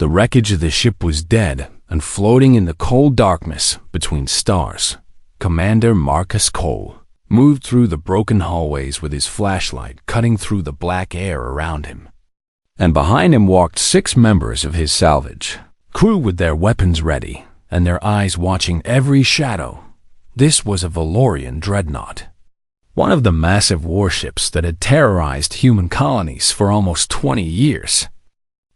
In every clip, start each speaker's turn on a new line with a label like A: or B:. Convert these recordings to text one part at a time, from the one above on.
A: The wreckage of the ship was dead and floating in the cold darkness between stars. Commander Marcus Cole moved through the broken hallways with his flashlight cutting through the black air around him. And behind him walked 6 members of his salvage crew with their weapons ready and their eyes watching every shadow. This was a Valorian dreadnought, one of the massive warships that had terrorized human colonies for almost 20 years.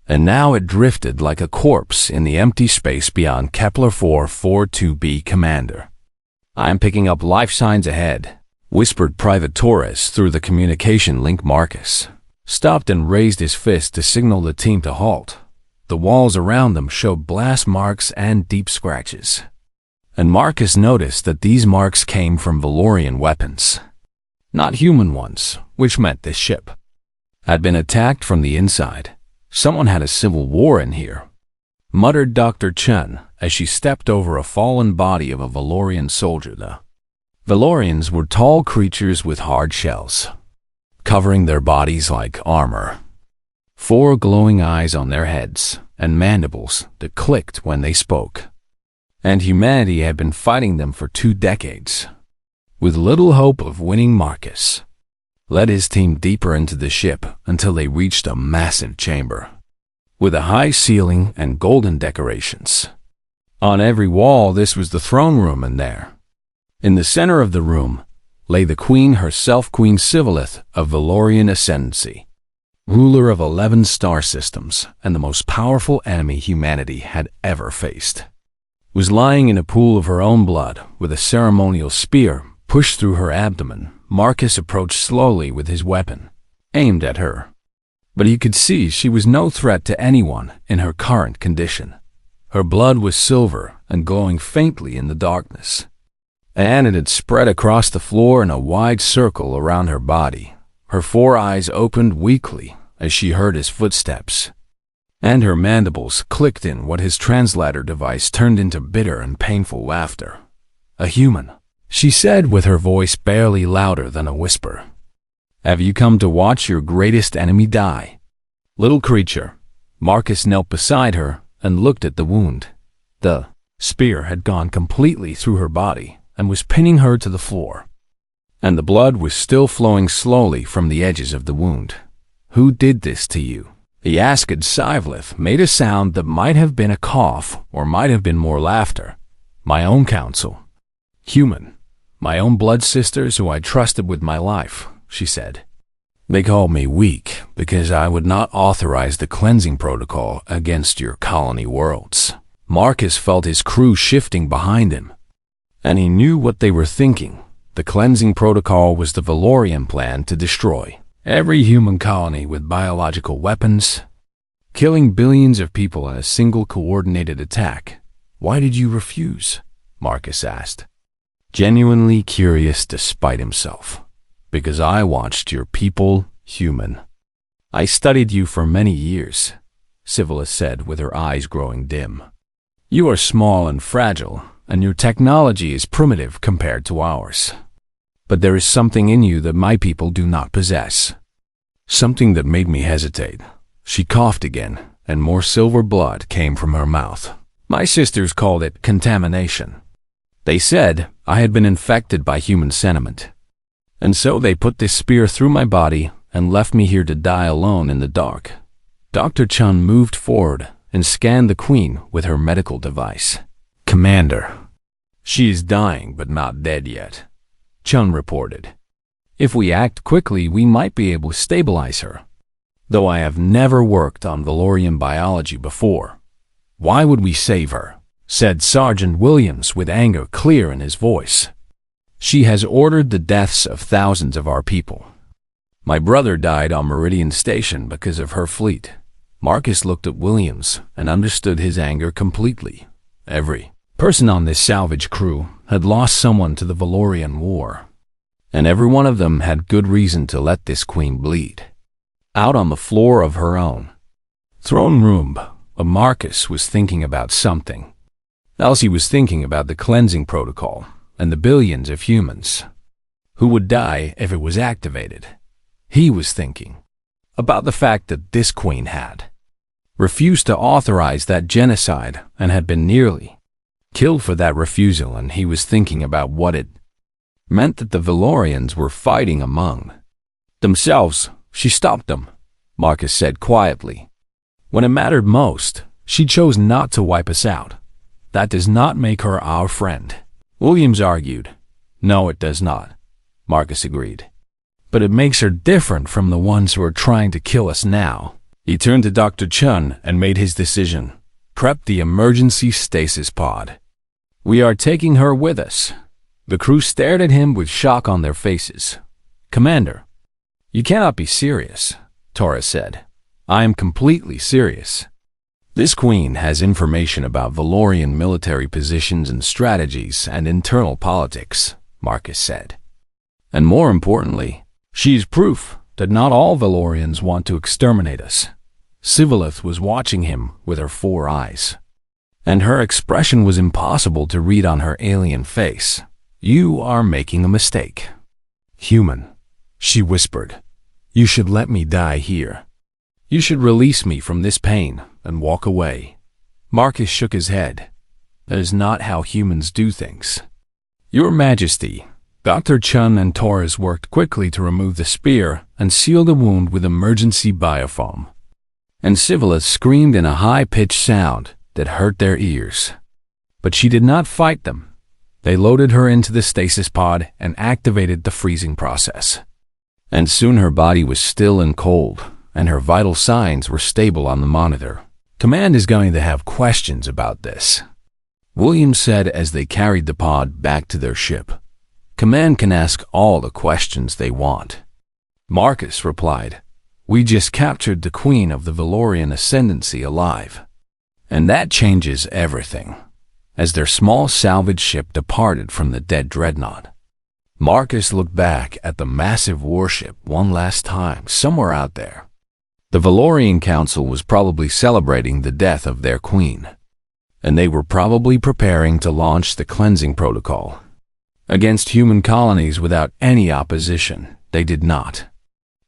A: And now it drifted like a corpse in the empty space beyond Kepler 442b. Commander, "I'm picking up life signs ahead," whispered Private Torres through the communication link. Marcus stopped and raised his fist to signal the team to halt. The walls around them showed blast marks and deep scratches, and Marcus noticed that these marks came from Valorian weapons, not human ones, which meant this ship had been attacked from the inside. "Someone had a civil war in here," muttered Dr. Chen as she stepped over a fallen body of a Valorian soldier. The Valorians were tall creatures with hard shells covering their bodies like armor, 4 glowing eyes on their heads, and mandibles that clicked when they spoke. And humanity had been fighting them for 2 decades. With little hope of winning, Marcus led his team deeper into the ship until they reached a massive chamber with a high ceiling and golden decorations. On every wall, this was the throne room, and there, in the center of the room, lay the Queen herself, Queen Sivillith of Valorian ascendancy, ruler of 11 star systems and the most powerful enemy humanity had ever faced. Was lying in a pool of her own blood with a ceremonial spear pushed through her abdomen. Marcus approached slowly with his weapon, aimed at her. But he could see she was no threat to anyone in her current condition. Her blood was silver and glowing faintly in the darkness, and it had spread across the floor in a wide circle around her body. Her 4 eyes opened weakly as she heard his footsteps, and her mandibles clicked in what his translator device turned into bitter and painful laughter. "A human," she said with her voice barely louder than a whisper. "Have you come to watch your greatest enemy die?" "Little creature." Marcus knelt beside her and looked at the wound. The spear had gone completely through her body and was pinning her to the floor, and the blood was still flowing slowly from the edges of the wound. "Who did this to you?" he asked. Sivillith made a sound that might have been a cough or might have been more laughter. "My own council. Human. My own blood sisters who I trusted with my life," she said. "They called me weak because I would not authorize the cleansing protocol against your colony worlds." Marcus felt his crew shifting behind him, and he knew what they were thinking. The cleansing protocol was the Valorian plan to destroy every human colony with biological weapons, killing billions of people in a single coordinated attack. "Why did you refuse?" Marcus asked, genuinely curious despite himself. "Because I watched your people human. I studied you for many years," Sivillith said with her eyes growing dim. "You are small and fragile, and your technology is primitive compared to ours. But there is something in you that my people do not possess." Something that made me hesitate. She coughed again, and more silver blood came from her mouth. "My sisters called it contamination. They said I had been infected by human sentiment. And so they put this spear through my body and left me here to die alone in the dark." Dr. Chen moved forward and scanned the Queen with her medical device. "Commander, she is dying but not dead yet," Chen reported. "If we act quickly, we might be able to stabilize her. Though I have never worked on Valorian biology before. Why would we save her?" said Sergeant Williams with anger clear in his voice. "She has ordered the deaths of thousands of our people. My brother died on Meridian Station because of her fleet." Marcus looked at Williams and understood his anger completely. Every person on this salvage crew had lost someone to the Valorian War, and every one of them had good reason to let this queen bleed. Out on the floor of her own throne room, Marcus was thinking about something else. He was thinking about the cleansing protocol and the billions of humans who would die if it was activated. He was thinking about the fact that this queen had refused to authorize that genocide and had been nearly killed for that refusal, and he was thinking about what it meant that the Valorians were fighting among themselves. She stopped them, Marcus said quietly. When it mattered most, she chose not to wipe us out. That does not make her our friend, Williams argued. No, it does not, Marcus agreed. But it makes her different from the ones who are trying to kill us now. He turned to Dr. Chun and made his decision. Prep the emergency stasis pod. We are taking her with us. The crew stared at him with shock on their faces. Commander, you cannot be serious, Torres said. I am completely serious. This queen has information about Valorian military positions and strategies and internal politics, Marcus said. And more importantly, she is proof that not all Valorians want to exterminate us. Sivillith was watching him with her 4 eyes, and her expression was impossible to read on her alien face. You are making a mistake. Human, she whispered. You should let me die here. You should release me from this pain and walk away. Marcus shook his head. That is not how humans do things. Your Majesty, Dr. Chun and Torres worked quickly to remove the spear and seal the wound with emergency biofoam. And Sivillith screamed in a high-pitched sound that hurt their ears. But she did not fight them. They loaded her into the stasis pod and activated the freezing process. And soon her body was still and cold, and her vital signs were stable on the monitor. Command is going to have questions about this, Williams said as they carried the pod back to their ship. Command can ask all the questions they want. Marcus replied, We just captured the Queen of the Valorian Ascendancy alive. And that changes everything. As their small salvage ship departed from the dead dreadnought, Marcus looked back at the massive warship one last time somewhere out there. The Valorian Council was probably celebrating the death of their queen, and they were probably preparing to launch the cleansing protocol against human colonies without any opposition. They did not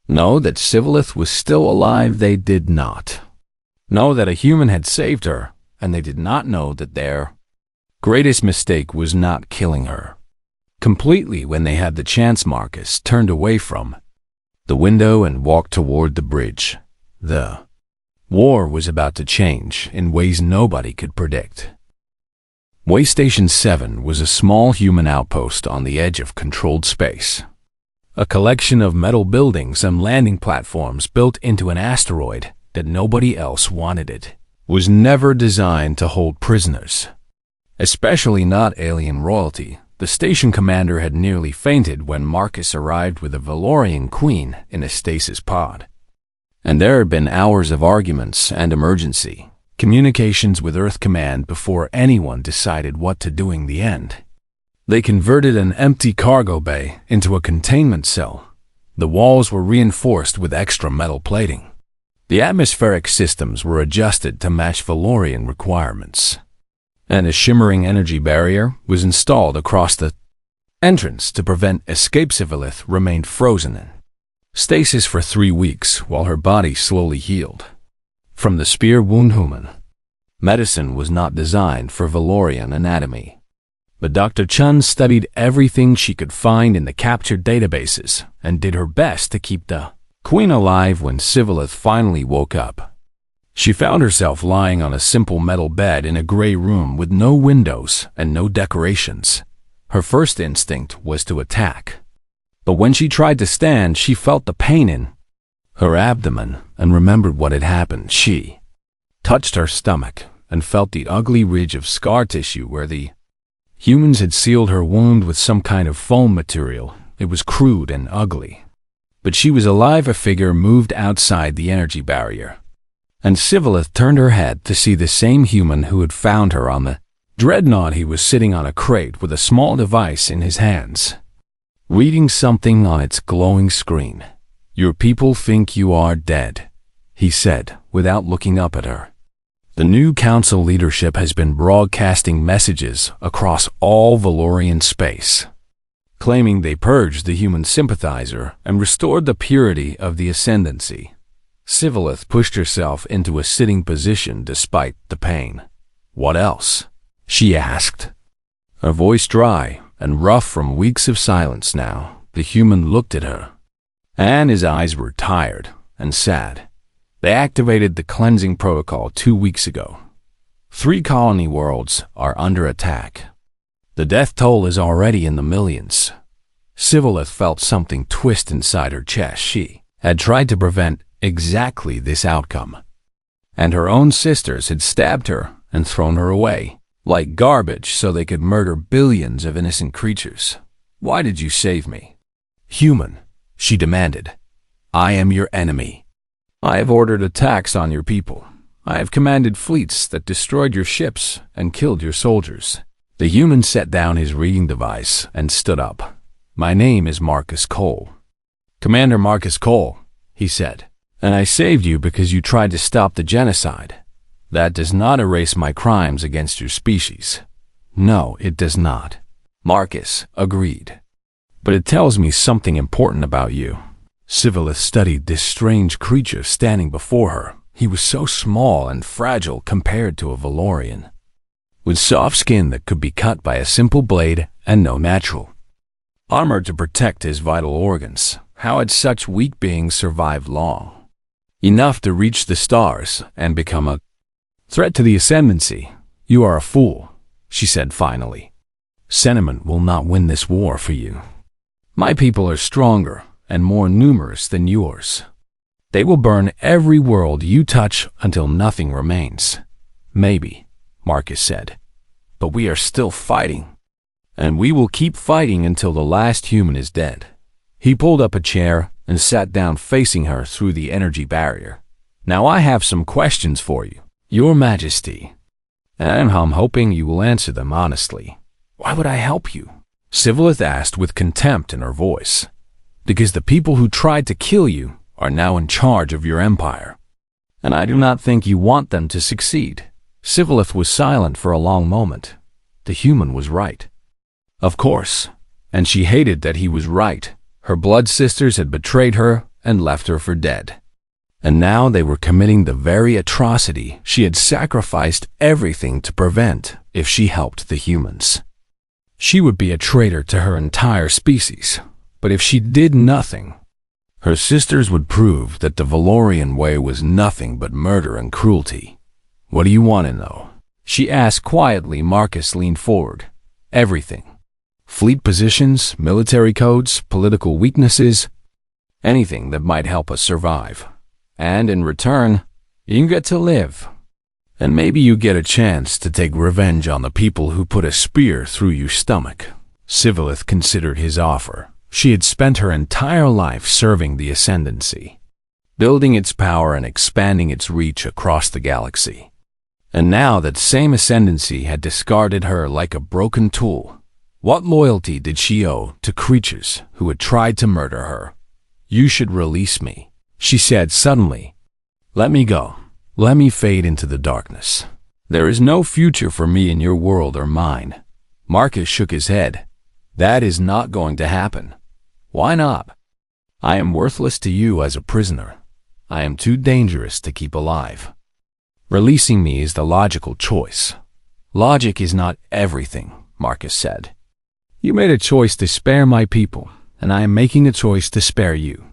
A: know that Sivillith was still alive. They did not know that a human had saved her, and they did not know that their greatest mistake was not killing her completely. When they had the chance, Marcus turned away from the window and walked toward the bridge. The war was about to change in ways nobody could predict. Waystation 7 was a small human outpost on the edge of controlled space. A collection of metal buildings and landing platforms built into an asteroid that nobody else wanted. It was never designed to hold prisoners, especially not alien royalty. The station commander had nearly fainted when Marcus arrived with a Valorian queen in a stasis pod. And there had been hours of arguments and emergency communications with Earth Command before anyone decided what to do in the end. They converted an empty cargo bay into a containment cell. The walls were reinforced with extra metal plating. The atmospheric systems were adjusted to match Valorian requirements, and a shimmering energy barrier was installed across the entrance to prevent escape. Sivillith remained frozen in stasis for 3 weeks while her body slowly healed from the spear wound. Human medicine was not designed for Valorian anatomy, but Dr. Chun studied everything she could find in the captured databases and did her best to keep the queen alive. When Sivillith finally woke up, she found herself lying on a simple metal bed in a gray room with no windows and no decorations. Her first instinct was to attack, but when she tried to stand, she felt the pain in her abdomen and remembered what had happened. She touched her stomach and felt the ugly ridge of scar tissue where the humans had sealed her wound with some kind of foam material. It was crude and ugly, but she was alive. A figure moved outside the energy barrier, and Sivillith turned her head to see the same human who had found her on the dreadnought. He was sitting on a crate with a small device in his hands, reading something on its glowing screen. Your people think you are dead, he said, without looking up at her. The new council leadership has been broadcasting messages across all Valorian space, claiming they purged the human sympathizer and restored the purity of the ascendancy. Sivillith pushed herself into a sitting position despite the pain. "What else?" she asked. Her voice dry and rough from weeks of silence now, the human looked at her, and his eyes were tired and sad. "They activated the cleansing protocol 2 weeks ago. 3 colony worlds are under attack. The death toll is already in the millions." Sivillith felt something twist inside her chest. She had tried to prevent exactly this outcome, and her own sisters had stabbed her and thrown her away like garbage so they could murder billions of innocent creatures. "Why did you save me?" "Human," she demanded. "I am your enemy. I have ordered attacks on your people. I have commanded fleets that destroyed your ships and killed your soldiers." The human set down his reading device and stood up. "My name is Marcus Cole." "Commander Marcus Cole," he said, "and I saved you because you tried to stop the genocide. That does not erase my crimes against your species." "No, it does not," Marcus agreed. "But it tells me something important about you." Sivillith studied this strange creature standing before her. He was so small and fragile compared to a Valorian, with soft skin that could be cut by a simple blade and no natural armor to protect his vital organs. How had such weak beings survived long enough to reach the stars and become a threat to the ascendancy? "You are a fool," she said finally. "Sentiment will not win this war for you. My people are stronger and more numerous than yours. They will burn every world you touch until nothing remains." "Maybe," Marcus said, "but we are still fighting, and we will keep fighting until the last human is dead." He pulled up a chair and sat down facing her through the energy barrier. "Now I have some questions for you, Your Majesty, and I'm hoping you will answer them honestly." "Why would I help you?" Sivillith asked with contempt in her voice. "Because the people who tried to kill you are now in charge of your empire, and I do not think you want them to succeed." Sivillith was silent for a long moment. The human was right. Of course, and she hated that he was right. Her blood sisters had betrayed her and left her for dead, and now they were committing the very atrocity she had sacrificed everything to prevent if she helped the humans. She would be a traitor to her entire species, but if she did nothing, her sisters would prove that the Valorian way was nothing but murder and cruelty. "What do you want to know?" she asked quietly. Marcus leaned forward. "Everything. Fleet positions, military codes, political weaknesses, anything that might help us survive. And in return, you get to live. And maybe you get a chance to take revenge on the people who put a spear through your stomach." Sivillith considered his offer. She had spent her entire life serving the ascendancy, building its power and expanding its reach across the galaxy. And now that same ascendancy had discarded her like a broken tool. What loyalty did she owe to creatures who had tried to murder her? "You should release me," she said suddenly. "Let me go. Let me fade into the darkness. There is no future for me in your world or mine." Marcus shook his head. "That is not going to happen." "Why not?" "I am worthless to you as a prisoner. I am too dangerous to keep alive. Releasing me is the logical choice." "Logic is not everything," Marcus said. "You made a choice to spare my people, and I am making a choice to spare you.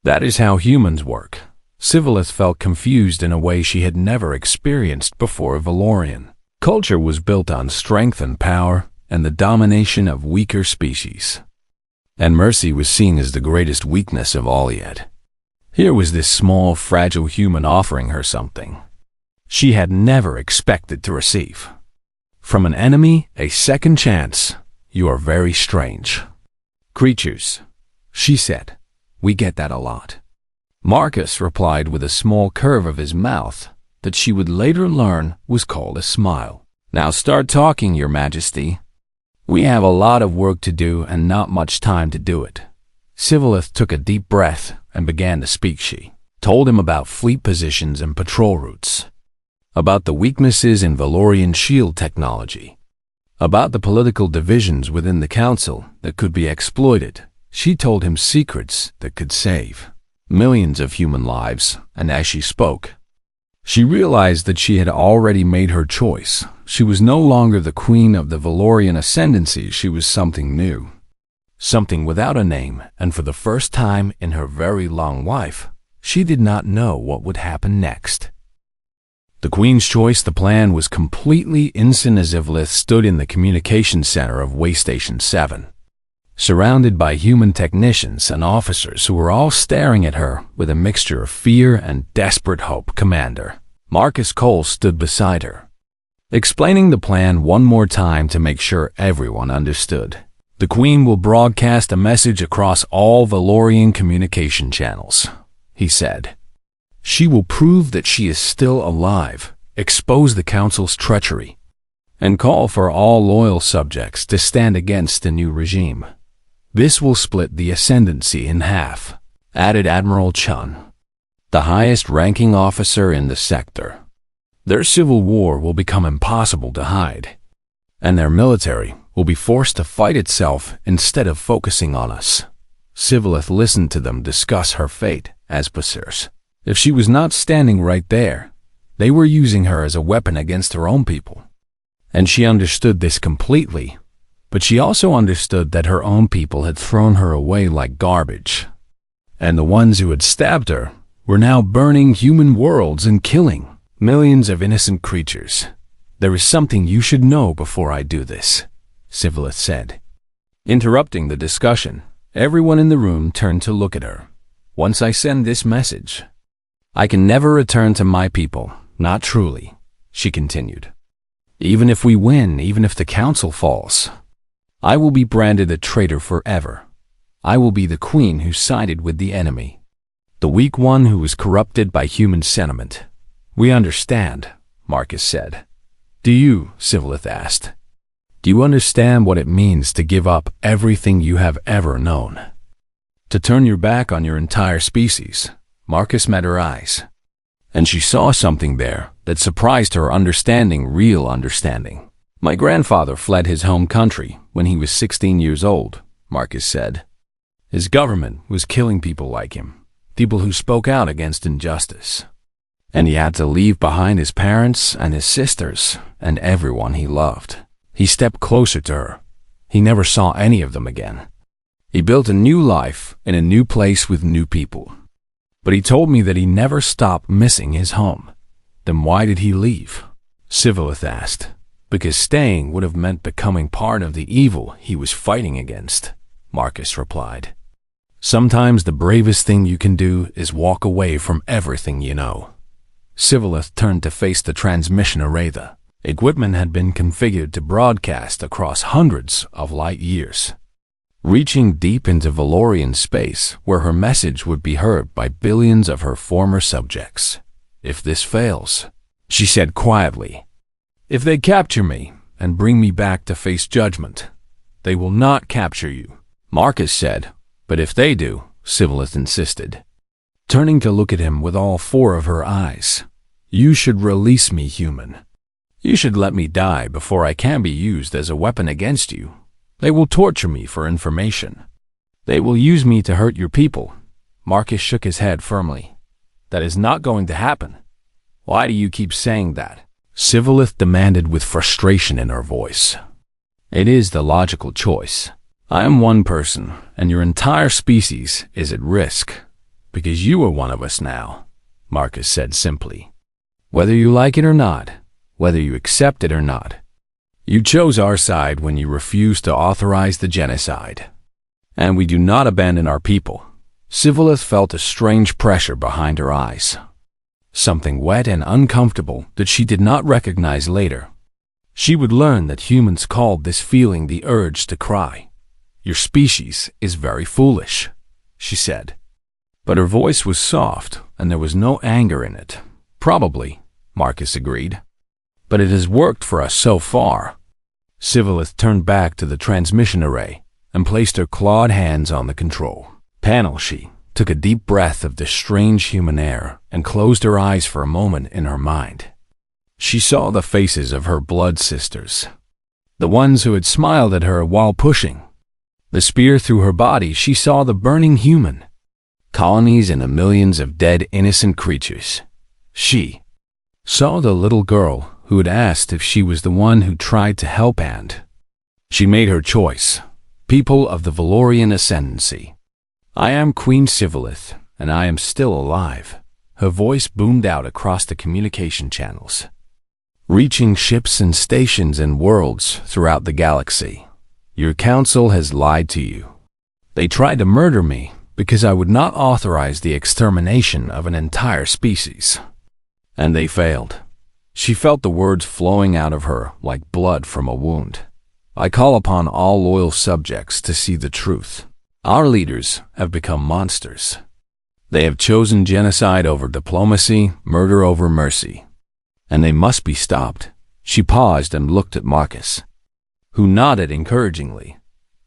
A: That is how humans work." Sivillith felt confused in a way she had never experienced before. Valorian culture was built on strength and power and the domination of weaker species. And mercy was seen as the greatest weakness of all yet. Here was this small, fragile human offering her something she had never expected to receive. From an enemy, a second chance. "You are very strange creatures," she said. "We get that a lot." Marcus replied with a small curve of his mouth that she would later learn was called a smile. "Now start talking, Your Majesty. We have a lot of work to do and not much time to do it." Sivillith took a deep breath and began to speak. She told him about fleet positions and patrol routes, about the weaknesses in Valorian shield technology, about the political divisions within the council that could be exploited. She told him secrets that could save millions of human lives, and as she spoke, she realized that she had already made her choice. She was no longer the queen of the Valorian ascendancy, she was something new. Something without a name, and for the first time in her very long life, she did not know what would happen next. The Queen's choice, the plan was completely instant as Ivlith stood in the communications center of Waystation 7, surrounded by human technicians and officers who were all staring at her with a mixture of fear and desperate hope. Commander Marcus Cole stood beside her, explaining the plan one more time to make sure everyone understood. The Queen will broadcast a message across all Valorian communication channels, he said. She will prove that she is still alive, expose the Council's treachery, and call for all loyal subjects to stand against the new regime. This will split the ascendancy in half, added Admiral Chun, the highest-ranking officer in the sector. Their civil war will become impossible to hide, and their military will be forced to fight itself instead of focusing on us. Sivlith listened to them discuss her fate as Basirs. If she was not standing right there, they were using her as a weapon against her own people. And she understood this completely, but she also understood that her own people had thrown her away like garbage. And the ones who had stabbed her were now burning human worlds and killing millions of innocent creatures. There is something you should know before I do this, Sivlith said. Interrupting the discussion, everyone in the room turned to look at her. Once I send this message, I can never return to my people, not truly, she continued. Even if we win, even if the Council falls, I will be branded a traitor forever. I will be the queen who sided with the enemy, the weak one who was corrupted by human sentiment. We understand, Marcus said. Do you, Sivlith asked. Do you understand what it means to give up everything you have ever known? To turn your back on your entire species? Marcus met her eyes, and she saw something there that surprised her understanding, real understanding. My grandfather fled his home country when he was 16 years old, Marcus said. His government was killing people like him, people who spoke out against injustice. And he had to leave behind his parents and his sisters and everyone he loved. He stepped closer to her. He never saw any of them again. He built a new life in a new place with new people. But he told me that he never stopped missing his home. Then why did he leave? Sivlith asked. Because staying would have meant becoming part of the evil he was fighting against, Marcus replied. Sometimes the bravest thing you can do is walk away from everything you know. Sivlith turned to face the transmission array. The equipment had been configured to broadcast across hundreds of light years, reaching deep into Valorian space where her message would be heard by billions of her former subjects. If this fails, she said quietly, if they capture me and bring me back to face judgment, they will not capture you, Marcus said. But if they do, Sivlith insisted, turning to look at him with all four of her eyes, you should release me, human. You should let me die before I can be used as a weapon against you. They will torture me for information. They will use me to hurt your people. Marcus shook his head firmly. That is not going to happen. Why do you keep saying that? Sivlith demanded with frustration in her voice. It is the logical choice. I am one person, and your entire species is at risk, because you are one of us now, Marcus said simply. Whether you like it or not, whether you accept it or not, you chose our side when you refused to authorize the genocide. And we do not abandon our people. Sivlith felt a strange pressure behind her eyes, something wet and uncomfortable that she did not recognize later. She would learn that humans called this feeling the urge to cry. Your species is very foolish, she said. But her voice was soft, and there was no anger in it. Probably, Marcus agreed. But it has worked for us so far. Sivlith turned back to the transmission array and placed her clawed hands on the control panel. She took a deep breath of the strange human air and closed her eyes for a moment in her mind. She saw the faces of her blood sisters, the ones who had smiled at her while pushing the spear through her body. She saw the burning human, colonies and the millions of dead innocent creatures. She saw the little girl who had asked if she was the one who tried to help, and she made her choice. People of the Valorian Ascendancy. I am Queen Sivillith, and I am still alive. Her voice boomed out across the communication channels, reaching ships and stations and worlds throughout the galaxy. Your council has lied to you. They tried to murder me because I would not authorize the extermination of an entire species. And they failed. She felt the words flowing out of her like blood from a wound. I call upon all loyal subjects to see the truth. Our leaders have become monsters. They have chosen genocide over diplomacy, murder over mercy. And they must be stopped. She paused and looked at Marcus, who nodded encouragingly.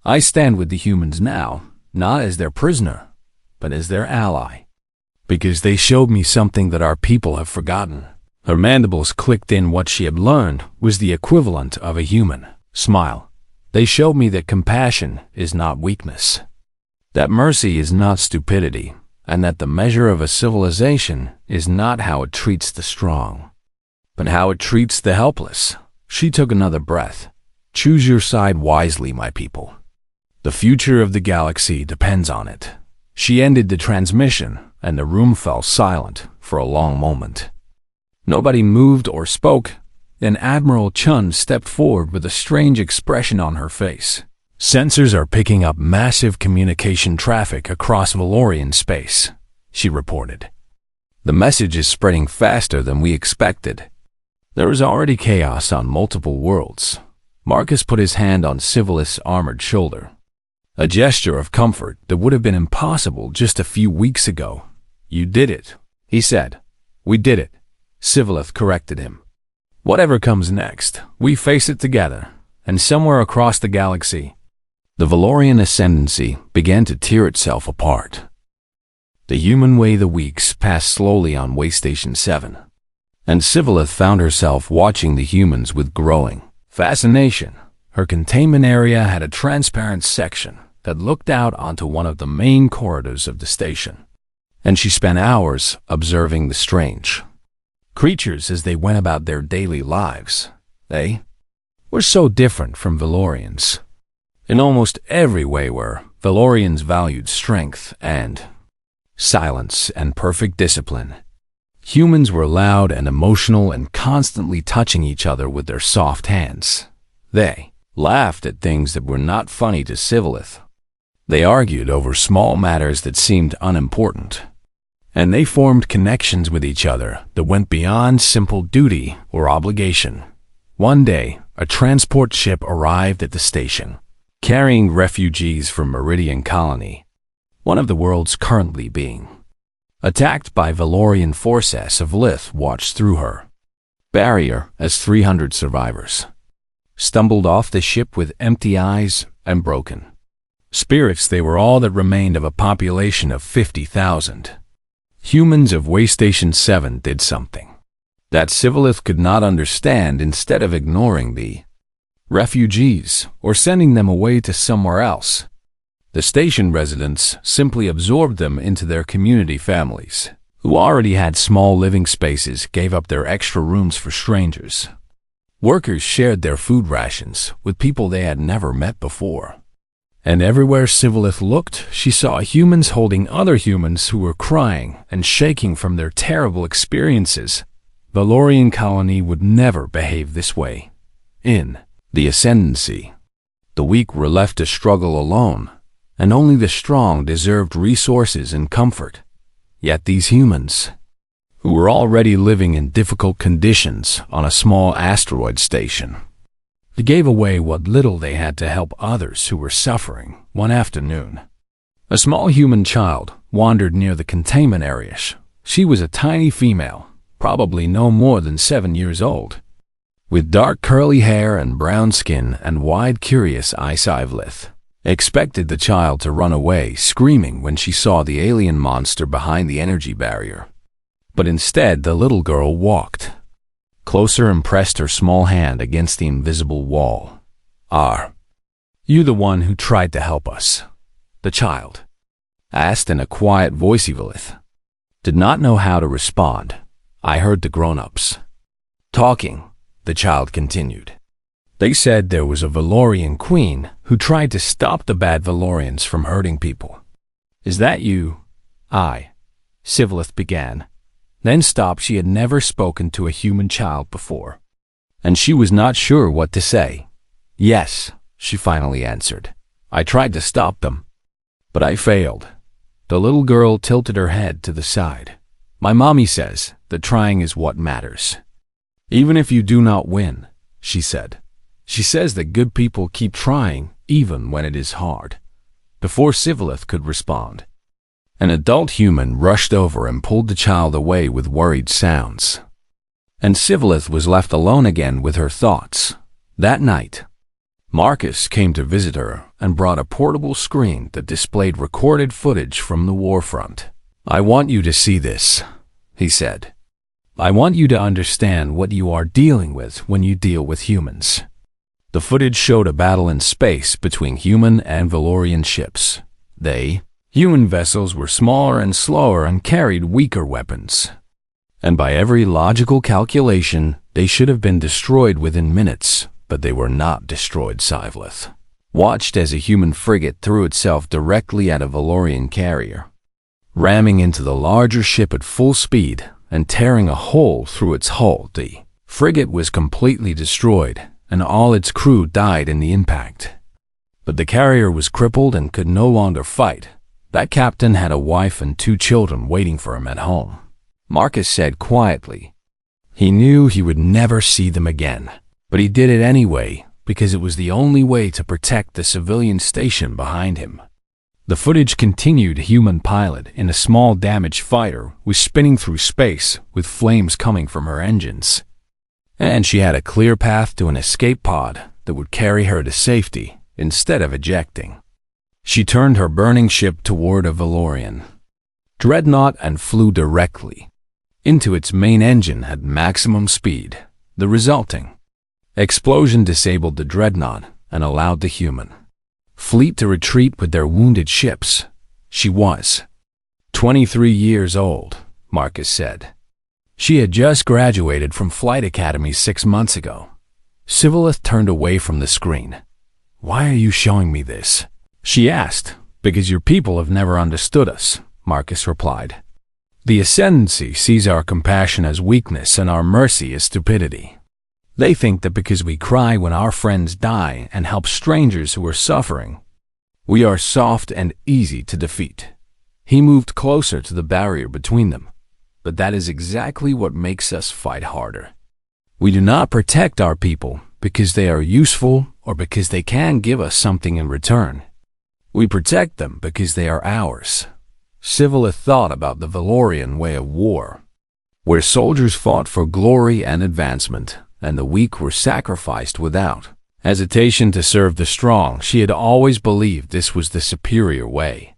A: I stand with the humans now, not as their prisoner, but as their ally. Because they showed me something that our people have forgotten. Her mandibles clicked in. What she had learned was the equivalent of a human smile. They showed me that compassion is not weakness, that mercy is not stupidity, and that the measure of a civilization is not how it treats the strong, but how it treats the helpless. She took another breath. Choose your side wisely, my people. The future of the galaxy depends on it. She ended the transmission, and the room fell silent for a long moment. Nobody moved or spoke. Then Admiral Chun stepped forward with a strange expression on her face. Sensors are picking up massive communication traffic across Valorian space, she reported. The message is spreading faster than we expected. There is already chaos on multiple worlds. Marcus put his hand on Sivillith's armored shoulder, a gesture of comfort that would have been impossible just a few weeks ago. You did it, he said. We did it, Sivillith corrected him. Whatever comes next, we face it together, and somewhere across the galaxy, the Valorian Ascendancy began to tear itself apart. The human way the weeks passed slowly on Waystation 7, and Sivillith found herself watching the humans with growing fascination. Her containment area had a transparent section that looked out onto one of the main corridors of the station, and she spent hours observing the strange creatures as they went about their daily lives. They were so different from Valorians. In almost every way where Valorians valued strength and silence and perfect discipline, humans were loud and emotional and constantly touching each other with their soft hands. They laughed at things that were not funny to Sivillith. They argued over small matters that seemed unimportant. And they formed connections with each other that went beyond simple duty or obligation. One day, a transport ship arrived at the station, carrying refugees from Meridian Colony, one of the worlds currently being attacked by Valorian forces. Sivillith watched through her barrier as 300 survivors stumbled off the ship with empty eyes and broken spirits. They were all that remained of a population of 50,000. Humans of Waystation 7 did something that Sivillith could not understand. Instead of ignoring the refugees or sending them away to somewhere else, the station residents simply absorbed them into their community. Families who already had small living spaces gave up their extra rooms for strangers. Workers shared their food rations with people they had never met before. And everywhere Sivillith looked, she saw humans holding other humans who were crying and shaking from their terrible experiences. Valorian Colony would never behave this way. In the Ascendancy, the weak were left to struggle alone, and only the strong deserved resources and comfort. Yet these humans, who were already living in difficult conditions on a small asteroid station, they gave away what little they had to help others who were suffering. One afternoon, a small human child wandered near the containment area. She was a tiny female, probably no more than 7 years old, with dark curly hair and brown skin and wide, curious eyes. Sivillith expected the child to run away, screaming when she saw the alien monster behind the energy barrier. But instead, the little girl walked closer and pressed her small hand against the invisible wall. Are you the one who tried to help us? The child asked in a quiet voice. Evelith did not know how to respond. I heard the grown-ups talking, the child continued. They said there was a Valorian queen who tried to stop the bad Valorians from hurting people. Is that you? Sivlith began, then stopped. She had never spoken to a human child before, and she was not sure what to say. Yes, she finally answered. I tried to stop them, but I failed. The little girl tilted her head to the side. My mommy says that trying is what matters. Even if you do not win, she said. She says that good people keep trying even when it is hard. Before Sivlith could respond, an adult human rushed over and pulled the child away with worried sounds. And Sivlith was left alone again with her thoughts. That night, Marcus came to visit her and brought a portable screen that displayed recorded footage from the war front. I want you to see this, he said. I want you to understand what you are dealing with when you deal with humans. The footage showed a battle in space between human and Valorian ships. Human vessels were smaller and slower and carried weaker weapons. And by every logical calculation, they should have been destroyed within minutes, but they were not destroyed. Sivlith watched as a human frigate threw itself directly at a Valorian carrier, ramming into the larger ship at full speed and tearing a hole through its hull. The frigate was completely destroyed, and all its crew died in the impact. But the carrier was crippled and could no longer fight. That captain had a wife and 2 children waiting for him at home. Marcus said quietly. He knew he would never see them again, but he did it anyway because it was the only way to protect the civilian station behind him. The footage continued. A human pilot in a small damaged fighter was spinning through space with flames coming from her engines. And she had a clear path to an escape pod that would carry her to safety instead of ejecting. She turned her burning ship toward a Valorian dreadnought and flew directly into its main engine at maximum speed. The resulting explosion disabled the dreadnought and allowed the human fleet to retreat with their wounded ships. She was 23 years old, Marcus said. She had just graduated from Flight Academy 6 months ago. Sivlith turned away from the screen. Why are you showing me this? She asked. Because your people have never understood us, Marcus replied. The Ascendancy sees our compassion as weakness and our mercy as stupidity. They think that because we cry when our friends die and help strangers who are suffering, we are soft and easy to defeat. He moved closer to the barrier between them. But that is exactly what makes us fight harder. We do not protect our people because they are useful or because they can give us something in return. We protect them because they are ours. Sivlith thought about the Valorian way of war, where soldiers fought for glory and advancement, and the weak were sacrificed without hesitation to serve the strong. She had always believed this was the superior way,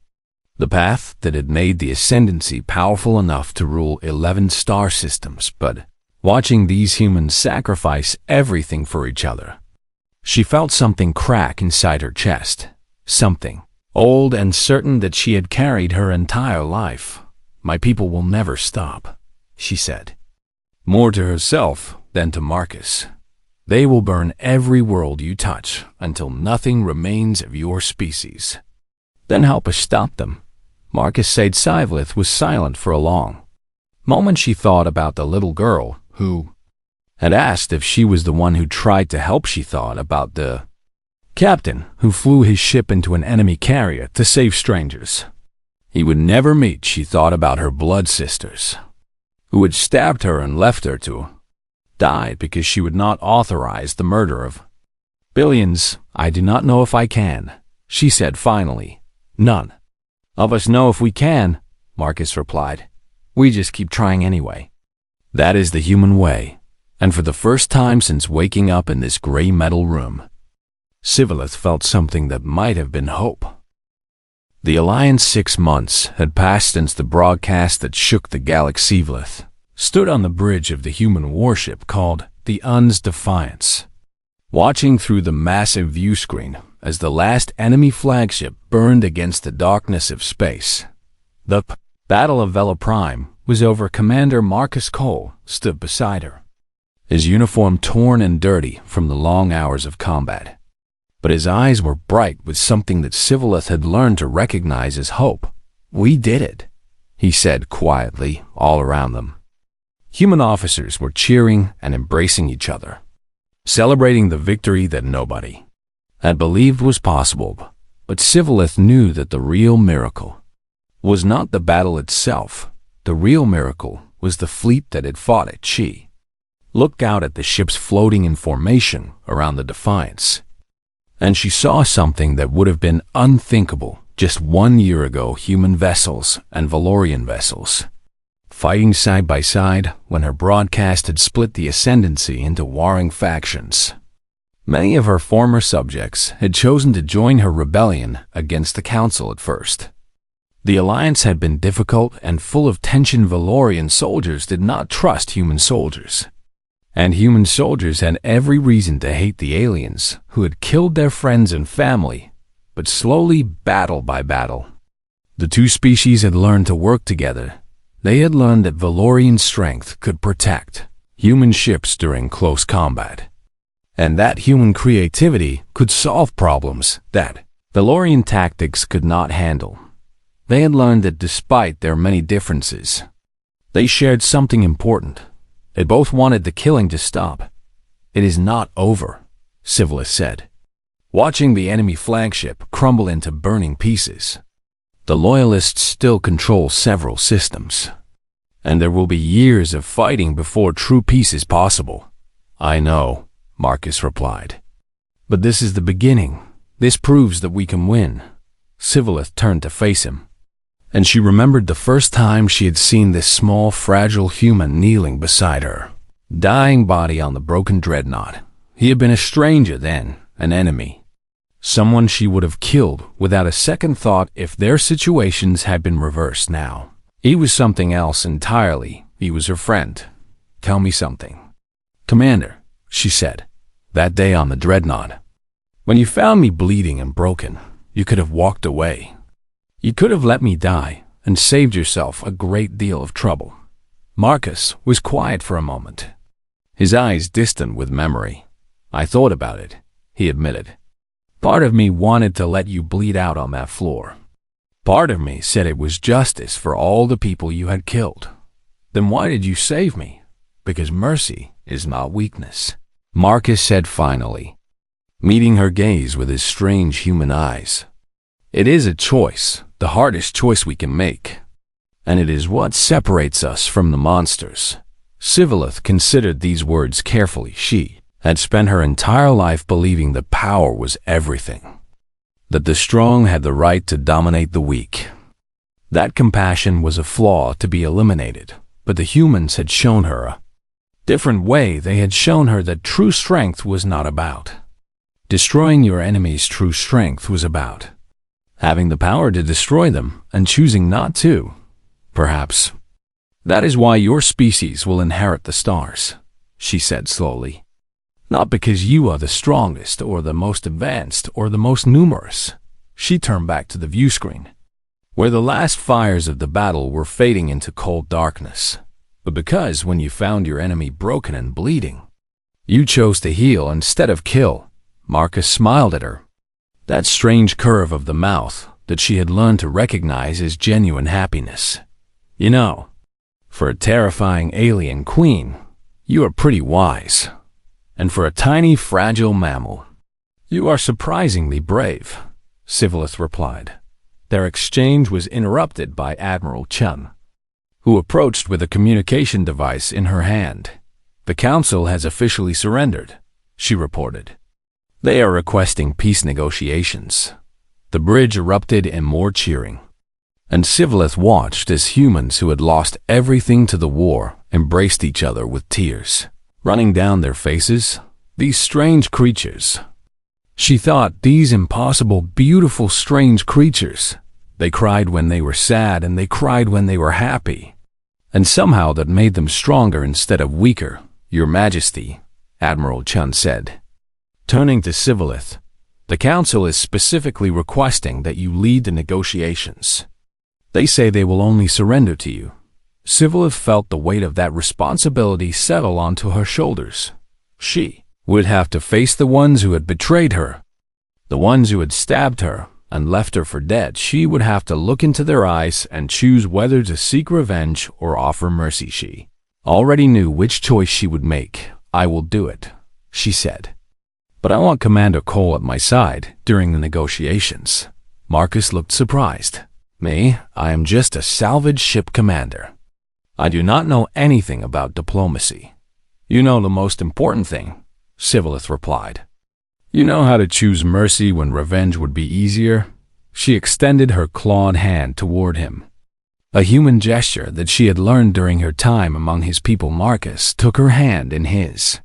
A: the path that had made the Ascendancy powerful enough to rule 11 star systems. But watching these humans sacrifice everything for each other, she felt something crack inside her chest, something old and certain that she had carried her entire life. My people will never stop, she said, more to herself than to Marcus. They will burn every world you touch until nothing remains of your species. Then help us stop them. Marcus said. Sivlith was silent for a long moment. She thought about the little girl who had asked if she was the one who tried to help. She thought about the captain who flew his ship into an enemy carrier to save strangers he would never meet. She thought about her blood sisters who had stabbed her and left her to die because she would not authorize the murder of billions. I do not know if I can, she said finally. None of us know if we can, Marcus replied. We just keep trying anyway. That is the human way, and for the first time since waking up in this gray metal room, Sivlith felt something that might have been hope. The Alliance 6 months had passed since the broadcast that shook the galaxy. Sivlith stood on the bridge of the human warship called the Un's Defiance, watching through the massive view screen as the last enemy flagship burned against the darkness of space. The Battle of Vela Prime was over. Commander Marcus Cole stood beside her, his uniform torn and dirty from the long hours of combat. But his eyes were bright with something that Scivilith had learned to recognize as hope. "We did it," he said quietly all around them. Human officers were cheering and embracing each other, celebrating the victory that nobody had believed was possible. But Scivilith knew that the real miracle was not the battle itself. The real miracle was the fleet that had fought it. She looked out at the ships floating in formation around the Defiance, and she saw something that would have been unthinkable just 1 year ago. Human vessels and Valorian vessels fighting side by side when her broadcast had split the Ascendancy into warring factions. Many of her former subjects had chosen to join her rebellion against the Council at first. The alliance had been difficult and full of tension. Valorian soldiers did not trust human soldiers, and human soldiers had every reason to hate the aliens who had killed their friends and family. But slowly, battle by battle, the two species had learned to work together. They had learned that Valorian strength could protect human ships during close combat, and that human creativity could solve problems that Valorian tactics could not handle. They had learned that despite their many differences, they shared something important. They both wanted the killing to stop. "It is not over," Scivilith said, watching the enemy flagship crumble into burning pieces. "The Loyalists still control several systems, and there will be years of fighting before true peace is possible." "I know," Marcus replied. "But this is the beginning. This proves that we can win." Scivilith turned to face him, and she remembered the first time she had seen this small, fragile human kneeling beside her dying body on the broken dreadnought. He had been a stranger then, an enemy, someone she would have killed without a second thought if their situations had been reversed. Now he was something else entirely. He was her friend. "Tell me something, Commander," she said. "That day on the dreadnought, when you found me bleeding and broken, you could have walked away. You could have let me die and saved yourself a great deal of trouble." Marcus was quiet for a moment, his eyes distant with memory. "I thought about it," he admitted. "Part of me wanted to let you bleed out on that floor. Part of me said it was justice for all the people you had killed. Then why did you save me?" "Because mercy is not weakness," Marcus said finally, meeting her gaze with his strange human eyes. "It is a choice, the hardest choice we can make, and it is what separates us from the monsters." Scivilith considered these words carefully. She had spent her entire life believing that power was everything, that the strong had the right to dominate the weak, that compassion was a flaw to be eliminated. But the humans had shown her a different way. They had shown her that true strength was not about destroying your enemies. True strength was about having the power to destroy them and choosing not to. "Perhaps that is why your species will inherit the stars," she said slowly. "Not because you are the strongest or the most advanced or the most numerous." She turned back to the view screen, where the last fires of the battle were fading into cold darkness. "But because when you found your enemy broken and bleeding, you chose to heal instead of kill." Marcus smiled at her, that strange curve of the mouth that she had learned to recognize as genuine happiness. "You know, for a terrifying alien queen, you are pretty wise. And for a tiny, fragile mammal, you are surprisingly brave," Scivilith replied. Their exchange was interrupted by Admiral Chun, who approached with a communication device in her hand. "The Council has officially surrendered," she reported. "They are requesting peace negotiations." The bridge erupted in more cheering, and Scivilith watched as humans who had lost everything to the war embraced each other with tears running down their faces. These strange creatures, she thought, these impossible, beautiful, strange creatures. They cried when they were sad and they cried when they were happy. And somehow that made them stronger instead of weaker. "Your Majesty," Admiral Chun said, turning to Scivilith, The council is specifically requesting that you lead the negotiations. They say they will only surrender to you. Sivillith felt the weight of that responsibility settle onto her shoulders. She would have to face the ones who had betrayed her, the ones who had stabbed her and left her for dead. She would have to look into their eyes and choose whether to seek revenge or offer mercy. She already knew which choice she would make. I will do it, she said. But I want Commander Cole at my side during the negotiations. Marcus looked surprised. Me? I am just a salvage ship commander. I do not know anything about diplomacy. You know the most important thing, Sivillith replied. You know how to choose mercy when revenge would be easier? She extended her clawed hand toward him. A human gesture that she had learned during her time among his people. Marcus took her hand in his,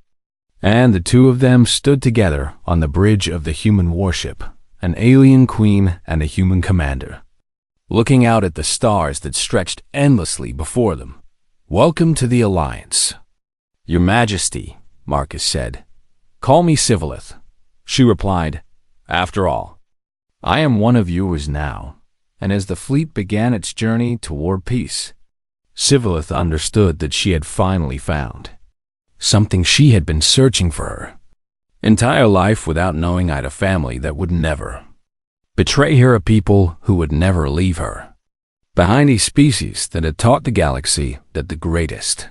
A: and the two of them stood together on the bridge of the human warship, an alien queen and a human commander, looking out at the stars that stretched endlessly before them. Welcome to the Alliance. Your Majesty, Marcus said. Call me Sivillith. She replied, After all, I am one of yours now. And as the fleet began its journey toward peace, Sivillith understood that she had finally found something she had been searching for her entire life without knowing. I'd a family that would never betray her, a people who would never leave her behind, a species that had taught the galaxy that the greatest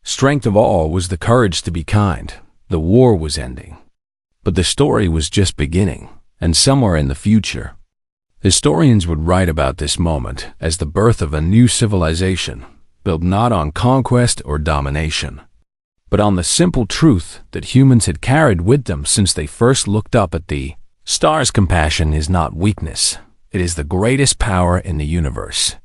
A: strength of all was the courage to be kind. The war was ending, but the story was just beginning, and somewhere in the future, historians would write about this moment as the birth of a new civilization, built not on conquest or domination, but on the simple truth that humans had carried with them since they first looked up at the stars. Compassion is not weakness. It is the greatest power in the universe.